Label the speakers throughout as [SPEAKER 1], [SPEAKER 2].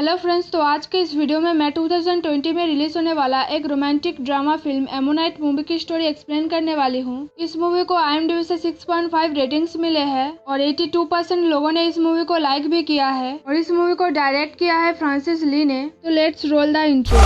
[SPEAKER 1] Hello friends, तो आज के इस वीडियो में मैं 2020 में रिलीज होने वाला एक romantic drama film ammonite movie की स्टोरी एक्सप्लेन करने वाली हूँ। इस मूवी को IMDb से 6.5 रेटिंग्स मिले हैं और 82% लोगों ने इस मूवी को लाइक भी किया है और इस मूवी को डायरेक्ट किया है फ्रांसिस ली ने। तो लेट्स रोल द इंट्रो।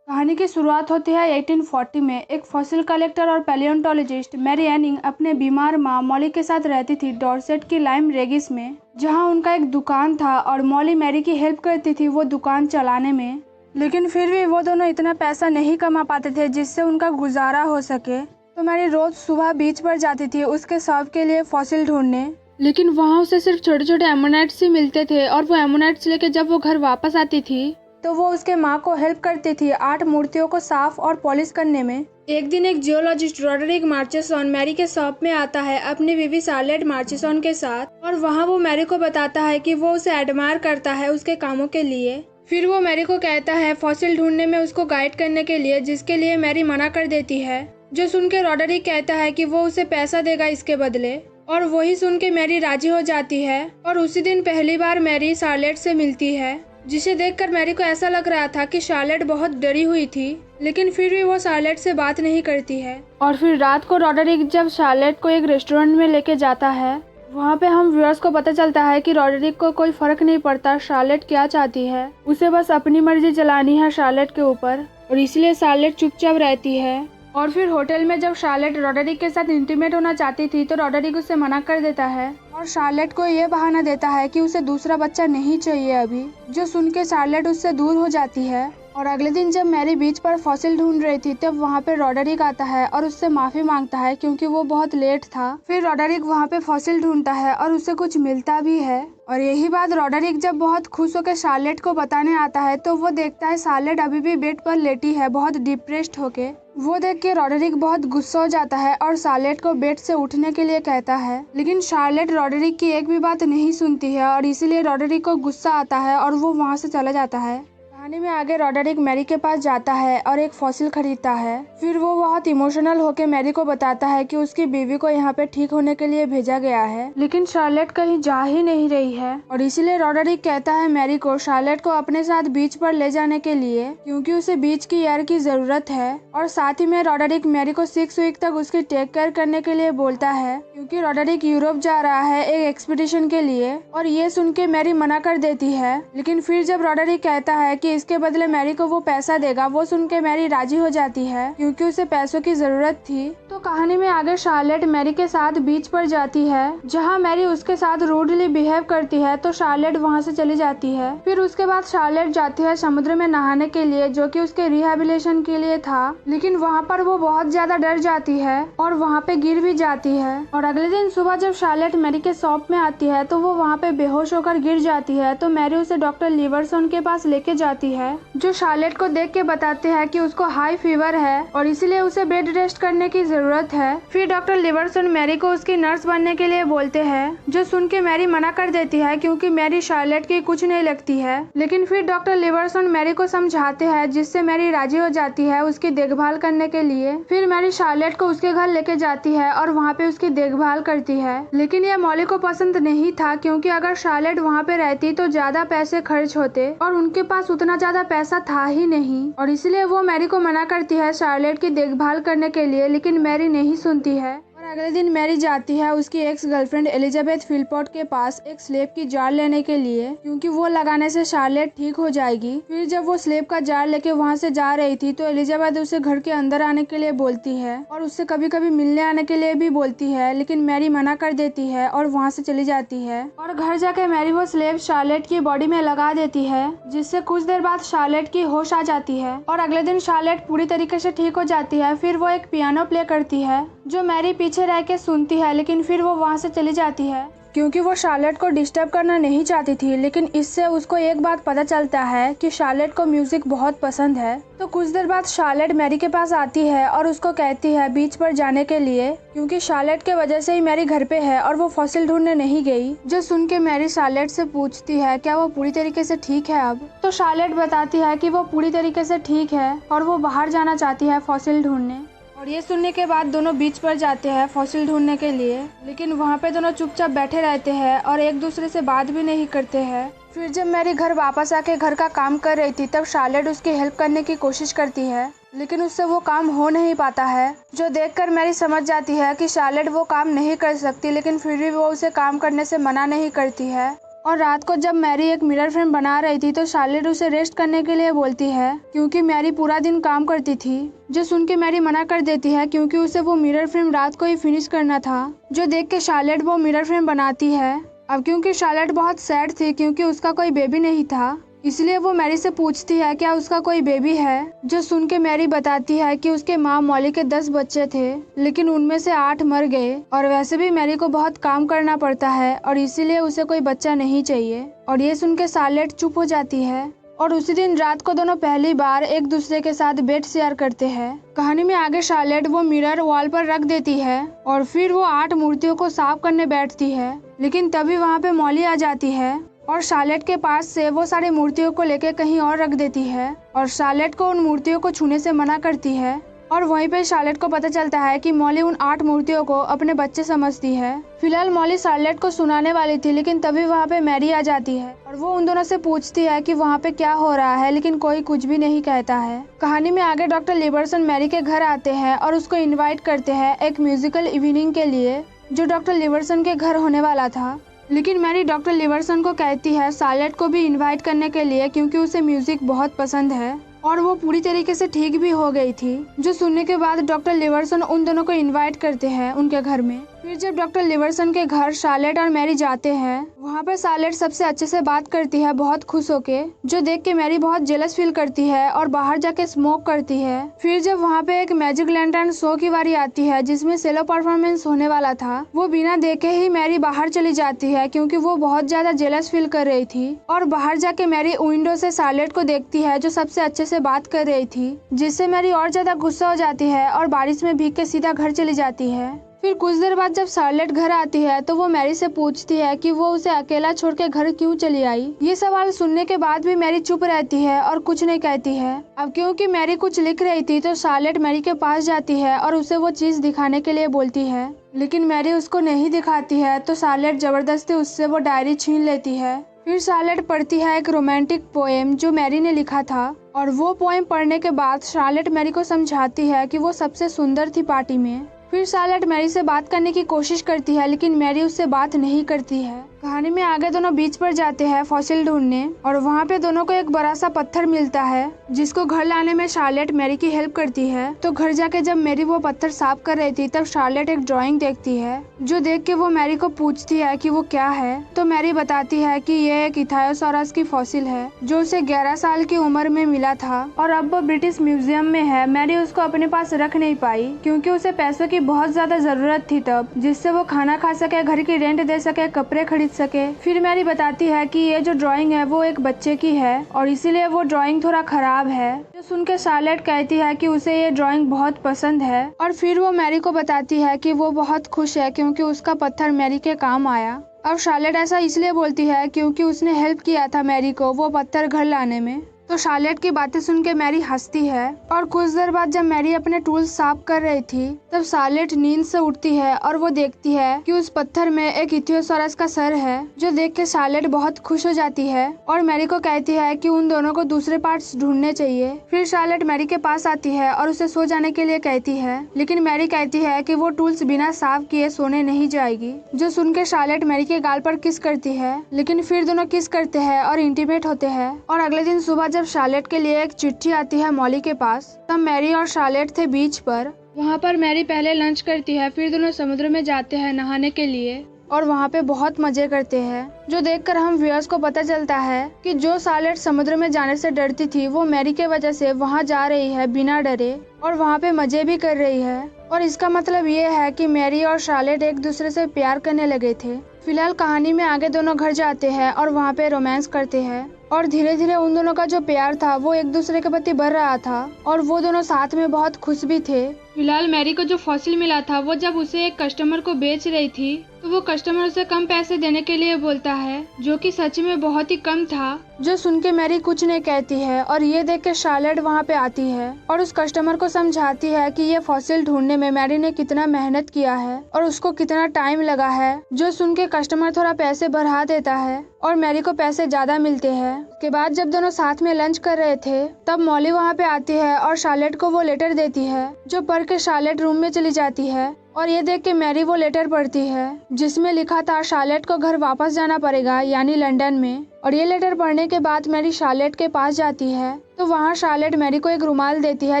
[SPEAKER 1] कहानी की शुरुआत होती है 1840 में। एक फॉसिल कलेक्टर और पैलियोंटोलॉजिस्ट मैरी एनिंग अपने बीमार माँ मॉली के साथ रहती थी डॉर्सेट की लाइम रेगिस में, जहाँ उनका एक दुकान था और मॉली मैरी की हेल्प करती थी वो दुकान चलाने में। लेकिन फिर भी वो दोनों इतना पैसा नहीं कमा पाते थे जिससे उनका गुजारा हो सके। तो मैरी रोज सुबह बीच पर जाती थी उसके शव के लिए फॉसिल ढूंढने, लेकिन वहाँ उसे सिर्फ छोटे छोटे एमोनाइट्स ही मिलते थे और वो एमोनाइट्स लेके जब वो घर वापस आती थी तो वो उसके माँ को हेल्प करती थी 8 मूर्तियों को साफ और पॉलिश करने में। एक दिन एक जियोलॉजिस्ट रॉडरिक मार्चेसन मैरी के शॉप में आता है अपनी बीवी शार्लेट मार्चेसन के साथ, और वहाँ वो मैरी को बताता है कि वो उसे एडमायर करता है उसके कामों के लिए। फिर वो मैरी को कहता है फॉसिल ढूंढने में उसको गाइड करने के लिए, जिसके लिए मैरी मना कर देती है। जो सुन के रॉडरिक कहता है कि वो उसे पैसा देगा इसके बदले, और वही सुन के मैरी राजी हो जाती है। और उसी दिन पहली बार मैरी शार्लेट से मिलती है, जिसे देखकर मैरी को ऐसा लग रहा था कि शार्लेट बहुत डरी हुई थी, लेकिन फिर भी वो शार्लेट से बात नहीं करती है। और फिर रात को रॉडरिक जब शार्लेट को एक रेस्टोरेंट में लेके जाता है, वहाँ पे हम व्यूअर्स को पता चलता है कि रॉडरिक को कोई फर्क नहीं पड़ता शार्लेट क्या चाहती है, उसे बस अपनी मर्जी चलानी है शार्लेट के ऊपर, और इसलिए शार्लेट चुपचाप रहती है। और फिर होटल में जब शार्लेट रॉडरिक के साथ इंटीमेट होना चाहती थी तो रॉडरिक उसे मना कर देता है और शार्लेट को ये बहाना देता है कि उसे दूसरा बच्चा नहीं चाहिए अभी। जो सुन के शार्लेट उससे दूर हो जाती है। और अगले दिन जब मैरी बीच पर फॉसिल ढूंढ रही थी तब वहाँ पे रॉडरिक आता है और उससे माफी मांगता है क्योंकि वो बहुत लेट था। फिर रॉडरिक वहाँ पे फॉसिल ढूंढता है और उसे कुछ मिलता भी है। और यही बात रॉडरिक जब बहुत खुश होकर शार्लेट को बताने आता है तो वो देखता है शार्लेट अभी भी बेड पर लेटी है बहुत डिप्रेस्ड होके। वो देख के रॉडरिक बहुत गुस्सा हो जाता है और शार्लेट को बेड से उठने के लिए कहता है, लेकिन शार्लेट रॉडरिक की एक भी बात नहीं सुनती है और इसीलिए रॉडरिक को गुस्सा आता है और वो वहाँ से चला जाता है। कहानी में आगे रॉडरिक मैरी के पास जाता है और एक फॉसिल खरीदता है। फिर वो बहुत इमोशनल होकर मैरी को बताता है कि उसकी बीवी को यहाँ पे ठीक होने के लिए भेजा गया है, लेकिन शार्लेट कहीं जा ही नहीं रही है। और इसीलिए रॉडरिक कहता है मैरी को शार्लेट को अपने साथ बीच पर ले जाने के लिए, क्योंकि उसे बीच की एयर की जरूरत है। और साथ ही में रॉडरिक मैरी को 6 वीक तक उसकी टेक केयर करने के लिए बोलता है, क्योंकि रॉडरिक यूरोप जा रहा है एक एक्सपीडिशन के लिए। और ये सुन के मैरी मना कर देती है, लेकिन फिर जब रॉडरिक कहता है कि इसके बदले मैरी को वो पैसा देगा, वो सुन के मैरी राजी हो जाती है क्योंकि उसे पैसों की जरूरत थी। तो कहानी में आगे शार्लेट मैरी के साथ बीच पर जाती है जहाँ मैरी उसके साथ रूडली बिहेव करती है, तो शार्लेट वहाँ से चली जाती है। फिर उसके बाद शार्लेट जाती है समुद्र में नहाने के लिए, जो कि उसके रिहेबिलिटेशन के लिए था, लेकिन वहाँ पर वो बहुत ज्यादा डर जाती है और वहाँ पे गिर भी जाती है। और अगले दिन सुबह जब शार्लेट मैरी के शॉप में आती है तो वो वहाँ पे बेहोश होकर गिर जाती है। तो मैरी उसे डॉक्टर लिवर्सन के पास लेके जाती है, जो शार्लेट को देख के बताते हैं कि उसको हाई फीवर है और इसीलिए उसे बेड रेस्ट करने की जरूरत है। फिर डॉक्टर लिवर्सन मैरी को उसकी नर्स बनने के लिए बोलते हैं, जो सुन के मैरी मना कर देती है क्योंकि मैरी शार्लेट की कुछ नहीं लगती है। लेकिन फिर डॉक्टर लिवर्सन मैरी को समझाते हैं, जिससे मैरी राजी हो जाती है उसकी देखभाल करने के लिए। फिर मैरी शार्लेट को उसके घर लेके जाती है और वहाँ पे उसकी देखभाल करती है। लेकिन यह मॉली को पसंद नहीं था, क्योंकि अगर शार्लेट वहाँ पे रहती तो ज्यादा पैसे खर्च होते और उनके पास उतना ज्यादा पैसा था ही नहीं, और इसलिए वो मैरी को मना करती है शार्लेट की देखभाल करने के लिए, लेकिन मैरी नहीं सुनती है। अगले दिन मैरी जाती है उसकी एक्स गर्लफ्रेंड एलिजाबेथ फिलपोर्ट के पास एक स्लेब की जार लेने के लिए, क्योंकि वो लगाने से शार्लेट ठीक हो जाएगी। फिर जब वो स्लेब का जार लेके वहाँ से जा रही थी तो एलिजाबेथ उसे घर के अंदर आने के लिए बोलती है और उससे कभी कभी मिलने आने के लिए भी बोलती है, लेकिन मैरी मना कर देती है और वहाँ से चली जाती है। और घर जाके मैरी वो स्लेब शार्लेट की बॉडी में लगा देती है, जिससे कुछ देर बाद शार्लेट की होश आ जाती है और अगले दिन शार्लेट पूरी तरीके से ठीक हो जाती है। फिर वो एक पियानो प्ले करती है, जो मैरी पीछे रह के सुनती है, लेकिन फिर वो वहाँ से चली जाती है क्योंकि वो शार्लेट को डिस्टर्ब करना नहीं चाहती थी। लेकिन इससे उसको एक बात पता चलता है कि शार्लेट को म्यूजिक बहुत पसंद है। तो कुछ देर बाद शार्लेट मैरी के पास आती है और उसको कहती है बीच पर जाने के लिए, क्योंकि शार्लेट के वजह से ही मैरी घर पे है और वो फॉसिल ढूंढने नहीं गई। जो सुन के मैरी शार्लेट से पूछती है क्या वो पूरी तरीके से ठीक है अब। तो शार्लेट बताती है कि वो पूरी तरीके से ठीक है और वो बाहर जाना चाहती है फॉसिल ढूंढने। और और ये सुनने के बाद दोनों बीच पर जाते हैं फॉसिल ढूंढने के लिए, लेकिन वहाँ पे दोनों चुपचाप बैठे रहते हैं और एक दूसरे से बात भी नहीं करते हैं। फिर जब मैरी घर वापस आके घर का काम कर रही थी तब शार्लेट उसकी हेल्प करने की कोशिश करती है, लेकिन उससे वो काम हो नहीं पाता है, जो देखकर मैरी समझ जाती है कि शार्लेट वो काम नहीं कर सकती, लेकिन फिर भी वो उसे काम करने से मना नहीं करती है। और रात को जब मैरी एक मिरर फ्रेम बना रही थी तो शार्लेट उसे रेस्ट करने के लिए बोलती है क्योंकि मैरी पूरा दिन काम करती थी, जो सुन के मैरी मना कर देती है क्योंकि उसे वो मिरर फ्रेम रात को ही फिनिश करना था, जो देख के शार्लेट वो मिरर फ्रेम बनाती है। अब क्योंकि शार्लेट बहुत सैड थी क्योंकि उसका कोई बेबी नहीं था, इसलिए वो मैरी से पूछती है क्या उसका कोई बेबी है, जो सुन के मैरी बताती है कि उसके माँ मॉली के 10 बच्चे थे, लेकिन उनमें से 8 मर गए और वैसे भी मैरी को बहुत काम करना पड़ता है और इसीलिए उसे कोई बच्चा नहीं चाहिए। और ये सुन के शार्लेट चुप हो जाती है। और उसी दिन रात को दोनों पहली बार एक दूसरे के साथ बेड शेयर करते हैं। कहानी में आगे शार्लेट वो मिरर वॉल पर रख देती है और फिर वो 8 मूर्तियों को साफ करने बैठती है, लेकिन तभी वहाँ पे मॉली आ जाती है और शार्लेट के पास से वो सारी मूर्तियों को लेके कहीं और रख देती है और शार्लेट को उन मूर्तियों को छूने से मना करती है। और वहीं पे शार्लेट को पता चलता है कि मॉली उन 8 मूर्तियों को अपने बच्चे समझती है। फिलहाल मॉली शार्लेट को सुनाने वाली थी, लेकिन तभी वहाँ पे मैरी आ जाती है और वो उन दोनों से पूछती है कि वहाँ पे क्या हो रहा है, लेकिन कोई कुछ भी नहीं कहता है। कहानी में आगे डॉक्टर लिवर्सन मैरी के घर आते हैं और उसको इन्वाइट करते हैं एक म्यूजिकल इवनिंग के लिए, जो डॉक्टर लिवर्सन के घर होने वाला था। लेकिन मैरी डॉक्टर लिवर्सन को कहती है शार्लेट को भी इनवाइट करने के लिए क्योंकि उसे म्यूजिक बहुत पसंद है और वो पूरी तरीके से ठीक भी हो गई थी, जो सुनने के बाद डॉक्टर लिवर्सन उन दोनों को इनवाइट करते हैं उनके घर में। फिर जब डॉक्टर लिवर्सन के घर शार्लेट और मैरी जाते हैं, वहाँ पर शार्लेट सबसे अच्छे से बात करती है बहुत खुश होके, जो देख के मैरी बहुत जेलस फील करती है और बाहर जाके स्मोक करती है। फिर जब वहाँ पे एक मैजिक लैंटर्न शो की बारी आती है जिसमें सेलो परफॉर्मेंस होने वाला था, वो बिना देखे ही मैरी बाहर चली जाती है क्योंकि वो बहुत ज्यादा जेलस फील कर रही थी। और बाहर जाके मैरी विंडो से शार्लेट को देखती है जो सबसे अच्छे से बात कर रही थी, जिससे मैरी और ज्यादा गुस्सा हो जाती है और बारिश में भीग के सीधा घर चली जाती है। फिर कुछ देर बाद जब शार्लेट घर आती है तो वो मैरी से पूछती है कि वो उसे अकेला छोड़ के घर क्यों चली आई। ये सवाल सुनने के बाद भी मैरी चुप रहती है और कुछ नहीं कहती है। अब क्योंकि मैरी कुछ लिख रही थी तो शार्लेट मैरी के पास जाती है और उसे वो चीज दिखाने के लिए बोलती है, लेकिन मैरी उसको नहीं दिखाती है तो शार्लेट जबरदस्ती उससे वो डायरी छीन लेती है। फिर शार्लेट पढ़ती है एक रोमांटिक पोएम जो मैरी ने लिखा था और वो पोएम पढ़ने के बाद शार्लेट मैरी को समझाती है कि वो सबसे सुंदर थी पार्टी में। फिर शार्लेट मैरी से बात करने की कोशिश करती है, लेकिन मैरी उससे बात नहीं करती है। कहानी में आगे दोनों बीच पर जाते हैं फॉसिल ढूंढने और वहाँ पे दोनों को एक बड़ा सा पत्थर मिलता है जिसको घर लाने में शार्लेट मैरी की हेल्प करती है। तो घर जाके जब मैरी वो पत्थर साफ कर रही थी तब शार्लेट एक ड्राइंग देखती है, जो देख के वो मैरी को पूछती है कि वो क्या है। तो मैरी बताती है कि ये एक इथायोसॉरस की फॉसिल है जो उसे 11 साल की उम्र में मिला था और अब वो ब्रिटिश म्यूजियम में है। मैरी उसको अपने पास रख नहीं पाई क्योंकि उसे पैसों की बहुत ज्यादा जरूरत थी तब, जिससे वो खाना खा सके, घर की रेंट दे सके, कपड़े खरीद सके। फिर मैरी बताती है कि ये जो ड्राइंग है वो एक बच्चे की है और इसीलिए वो ड्राइंग थोड़ा खराब है, जो सुन के शार्लेट कहती है कि उसे ये ड्राइंग बहुत पसंद है। और फिर वो मैरी को बताती है कि वो बहुत खुश है क्योंकि उसका पत्थर मैरी के काम आया। अब शार्लेट ऐसा इसलिए बोलती है क्योंकि उसने हेल्प किया था मैरी को वो पत्थर घर लाने में। तो शार्लेट की बातें सुन के मैरी हंसती है। और कुछ देर बाद जब मैरी अपने टूल्स साफ कर रही थी तब शार्लेट नींद से उठती है और वो देखती है कि उस पत्थर में एक इथियोसॉरस का सर है, जो देख के शार्लेट बहुत खुश हो जाती है और मैरी को कहती है कि उन दोनों को दूसरे पार्ट्स ढूंढने चाहिए। फिर शार्लेट मैरी के पास आती है और उसे सो जाने के लिए कहती है, लेकिन मैरी कहती है कि वो टूल्स बिना साफ किए सोने नहीं जाएगी, जो सुन के शार्लेट मैरी के गाल पर किस करती है। लेकिन फिर दोनों किस करते हैं और इंटीमेट होते हैं। और अगले दिन सुबह जब शार्लेट के लिए एक चिट्ठी आती है मॉली के पास, तब मैरी और शार्लेट थे बीच पर। वहाँ पर मैरी पहले लंच करती है, फिर दोनों समुद्र में जाते हैं नहाने के लिए और वहाँ पे बहुत मजे करते हैं, जो देखकर हम व्यूअर्स को पता चलता है कि जो शार्लेट समुद्र में जाने से डरती थी वो मैरी के वजह से वहाँ जा रही है बिना डरे और वहाँ पे मजे भी कर रही है। और इसका मतलब ये है कि मैरी और शार्लेट एक दूसरे से प्यार करने लगे थे। फिलहाल कहानी में आगे दोनों घर जाते हैं और वहाँ पे रोमांस करते हैं और धीरे धीरे उन दोनों का जो प्यार था वो एक दूसरे के प्रति बढ़ रहा था और वो दोनों साथ में बहुत खुश भी थे। फिलहाल मैरी को जो फॉसिल मिला था वो जब उसे एक कस्टमर को बेच रही थी तो वो कस्टमर उसे कम पैसे देने के लिए बोलता है, जो कि सच में बहुत ही कम था। जो सुन के मैरी कुछ नहीं कहती है और ये देख के शार्लेट वहाँ पे आती है और उस कस्टमर को समझाती है कि ये फॉसिल ढूंढने में मैरी ने कितना मेहनत किया है और उसको कितना टाइम लगा है। जो सुन के कस्टमर थोड़ा पैसे बढ़ा देता है और मैरी को पैसे ज्यादा मिलते हैं। उसके बाद जब दोनों साथ में लंच कर रहे थे तब मॉली वहाँ पे आती है और शार्लेट को वो लेटर देती है, जो पढ़ के शार्लेट रूम में चली जाती है और ये देख के मैरी वो लेटर पढ़ती है जिसमें लिखा था शार्लेट को घर वापस जाना पड़ेगा, यानी लंदन में। और ये लेटर पढ़ने के बाद मैरी शार्लेट के पास जाती है तो वहाँ शार्लेट मैरी को एक रुमाल देती है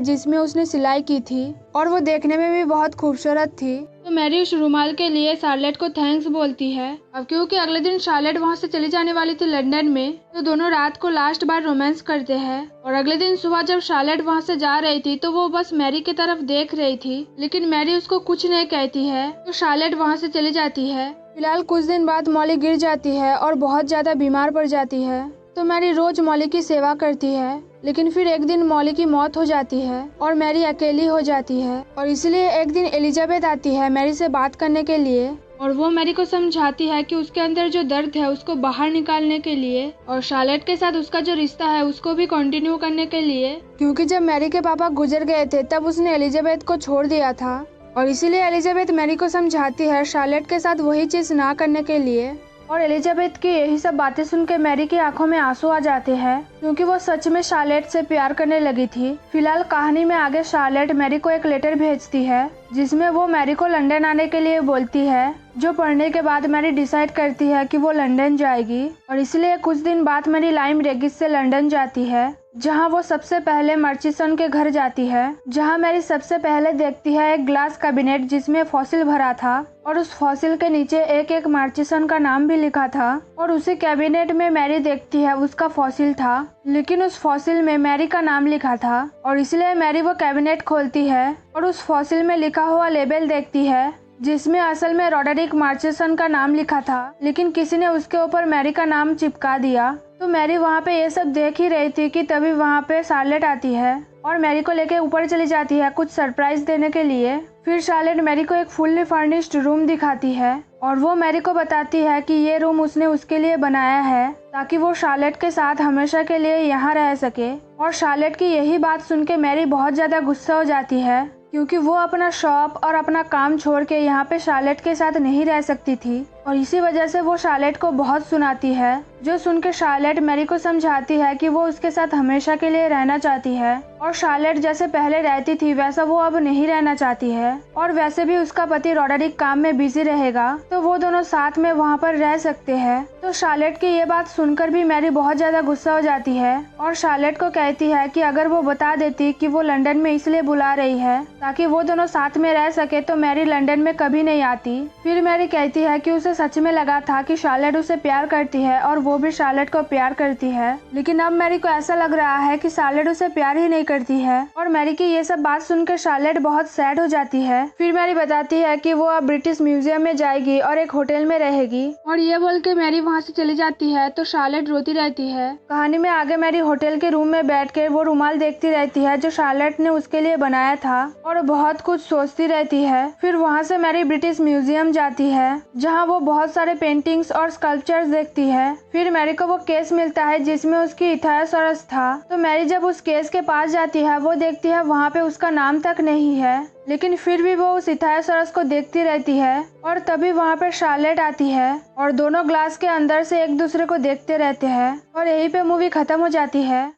[SPEAKER 1] जिसमें उसने सिलाई की थी और वो देखने में भी बहुत खूबसूरत थी। तो मैरी उस रुमाल के लिए शार्लेट को थैंक्स बोलती है। अब क्योंकि अगले दिन शार्लेट वहाँ से चली जाने वाली थी लंदन में, तो दोनों रात को लास्ट बार रोमांस करते हैं। और अगले दिन सुबह जब शार्लेट वहाँ से जा रही थी तो वो बस मैरी की तरफ देख रही थी, लेकिन मैरी उसको कुछ नहीं कहती है तो शार्लेट वहाँ से चली जाती है। फिलहाल कुछ दिन बाद मॉली गिर जाती है और बहुत ज्यादा बीमार पड़ जाती है, तो मैरी रोज मॉली की सेवा करती है। लेकिन फिर एक दिन मॉली की मौत हो जाती है और मैरी अकेली हो जाती है और इसलिए एक दिन एलिजाबेथ आती है मैरी से बात करने के लिए और वो मैरी को समझाती है कि उसके अंदर जो दर्द है उसको बाहर निकालने के लिए और शार्लेट के साथ उसका जो रिश्ता है उसको भी कंटिन्यू करने के लिए, क्योंकि जब मैरी के पापा गुजर गए थे तब उसने एलिजाबेथ को छोड़ दिया था और इसीलिए एलिजाबेथ मैरी को समझाती है शार्लेट के साथ वही चीज ना करने के लिए। और एलिजाबेथ की यही सब बातें सुन के मैरी की आंखों में आंसू आ जाते हैं क्योंकि वो सच में शार्लेट से प्यार करने लगी थी। फिलहाल कहानी में आगे शार्लेट मैरी को एक लेटर भेजती है जिसमें वो मैरी को लंदन आने के लिए बोलती है, जो पढ़ने के बाद मैरी डिसाइड करती है कि वो लंदन जाएगी और इसलिए कुछ दिन बाद मैरी लाइम रेगिस से लंदन जाती है, जहां वो सबसे पहले मर्चिसन के घर जाती है, जहां मैरी सबसे पहले देखती है एक ग्लास कैबिनेट जिसमें फॉसिल भरा था और उस फॉसिल के नीचे एक एक मर्चिसन का नाम भी लिखा था और उसी कैबिनेट में मैरी देखती है उसका फॉसिल था, लेकिन उस फॉसिल में मैरी का नाम लिखा था और इसलिए मैरी वो कैबिनेट खोलती है और उस फॉसिल में लिखा हुआ लेबल देखती है जिसमें असल में रॉडरिक मर्चिसन का नाम लिखा था, लेकिन किसी ने उसके ऊपर मैरी का नाम चिपका दिया। तो मैरी वहाँ पे ये सब देख ही रही थी कि तभी वहाँ पे शार्लेट आती है और मैरी को लेके ऊपर चली जाती है कुछ सरप्राइज देने के लिए। फिर शार्लेट मैरी को एक फुल्ली फर्निश्ड रूम दिखाती है और वो मैरी को बताती है कि ये रूम उसने उसके लिए बनाया है ताकि वो शार्लेट के साथ हमेशा के लिए यहाँ रह सके। और शार्लेट की यही बात सुन के मैरी बहुत ज्यादा गुस्सा हो जाती है क्योंकि वो अपना शॉप और अपना काम छोड़ के यहाँ पे शार्लेट के साथ नहीं रह सकती थी और इसी वजह से वो शार्लेट को बहुत सुनाती है, जो सुन के शार्लेट मैरी को समझाती है कि वो उसके साथ हमेशा के लिए रहना चाहती है और शार्लेट जैसे पहले रहती थी वैसा वो अब नहीं रहना चाहती है और वैसे भी उसका पति रॉडरिक काम में बिजी रहेगा तो वो दोनों साथ में वहाँ पर रह सकते हैं। तो शार्लेट की ये बात सुनकर भी मैरी बहुत ज्यादा गुस्सा हो जाती है और शार्लेट को कहती है कि अगर वो बता देती कि वो लंदन में इसलिए बुला रही है ताकि वो दोनों साथ में रह सके तो मैरी लंदन में कभी नहीं आती। फिर मैरी कहती है कि उसे सच में लगा था कि शार्लेट उसे प्यार करती है और वो भी शार्लेट को प्यार करती है, लेकिन अब मैरी को ऐसा लग रहा है कि शार्लेट उसे प्यार ही नहीं करती है। और मैरी की ये सब बात सुनकर शार्लेट बहुत सैड हो जाती है। फिर मैरी बताती है कि वो अब ब्रिटिश म्यूजियम में जाएगी और एक होटल में रहेगी और ये बोल के मैरी वहाँ से चली जाती है तो शार्लेट रोती रहती है। कहानी में आगे मैरी होटल के रूम में बैठ कर वो रुमाल देखती रहती है जो शार्लेट ने उसके लिए बनाया था और बहुत कुछ सोचती रहती है। फिर वहाँ से मैरी ब्रिटिश म्यूजियम जाती है जहाँ वो बहुत सारे पेंटिंग्स और स्कल्पचर्स देखती है। फिर मैरी को वो केस मिलता है जिसमें उसकी इथायोसॉरस था। तो मैरी जब उस केस के पास जाती है वो देखती है वहाँ पे उसका नाम तक नहीं है, लेकिन फिर भी वो उस इथायोसॉरस को देखती रहती है और तभी वहाँ पे शार्लेट आती है और दोनों ग्लास के अंदर से एक दूसरे को देखते रहते हैं और यहीं पे मूवी खत्म हो जाती है।